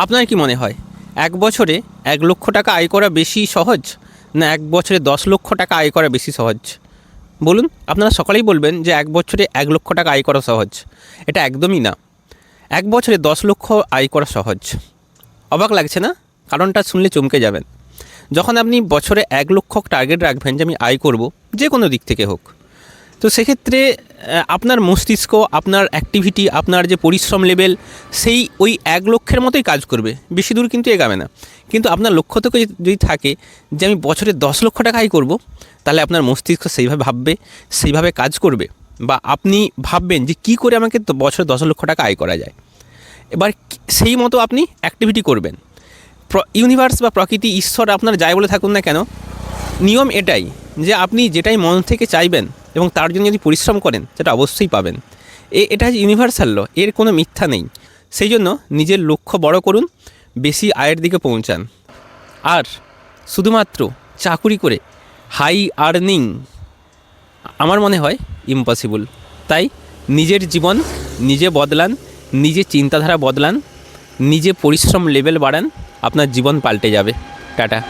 আপনার কি মনে হয় 1 বছরে 1 লক্ষ টাকা আয় করা বেশি সহজ, না 1 বছরে 10 লক্ষ টাকা আয় করা বেশি সহজ? বলুন। আপনারা সকলেই বলবেন যে 1 বছরে 1 লক্ষ টাকা আয় করা সহজ। এটা একদমই না। 1 বছরে 10 লক্ষ আয় করা সহজ। অবাক লাগছে না? কারণটা শুনলে চমকে যাবেন। যখন আপনি বছরে 1 লক্ষ টার্গেট রাখবেন যে আমি আয় করব, যে কোনো দিক থেকে হোক, তো সেক্ষেত্রে আপনার মস্তিষ্ক, আপনার অ্যাক্টিভিটি, আপনার যে পরিশ্রম লেভেল, সেই ওই 1 লক্ষের মতোই কাজ করবে, বেশি দূর কিন্তু এগাবে না। কিন্তু আপনার লক্ষ্য থেকে যদি থাকে যে আমি বছরে 10 লক্ষ টাকা আয় করব, তাহলে আপনার মস্তিষ্ক সেইভাবে ভাববে, সেইভাবে কাজ করবে, বা আপনি ভাববেন যে কী করে আমাকে বছরে 10 লক্ষ টাকা আয় করা যায়। এবার সেই মতো আপনি অ্যাক্টিভিটি করবেন। ইউনিভার্স বা প্রকৃতি, ঈশ্বর আপনার যাই বলে থাকুন না কেন, নিয়ম এটাই যে আপনি যেটাই মন থেকে চাইবেন এবং তার জন্য যদি পরিশ্রম করেন, সেটা অবশ্যই পাবেন। এটা ইউনিভার্সাল ল, এর কোনো মিথ্যা নেই। সেই জন্য নিজের লক্ষ্য বড় করুন, বেশি আয়ের দিকে পৌঁছান। আর শুধুমাত্র চাকুরি করে হাই আর্নিং আমার মনে হয় ইম্পসিবল। তাই নিজের জীবন নিজে বদলান, নিজে চিন্তাধারা বদলান, নিজে পরিশ্রম লেভেল বাড়ান, আপনার জীবন পাল্টে যাবে। টাটা।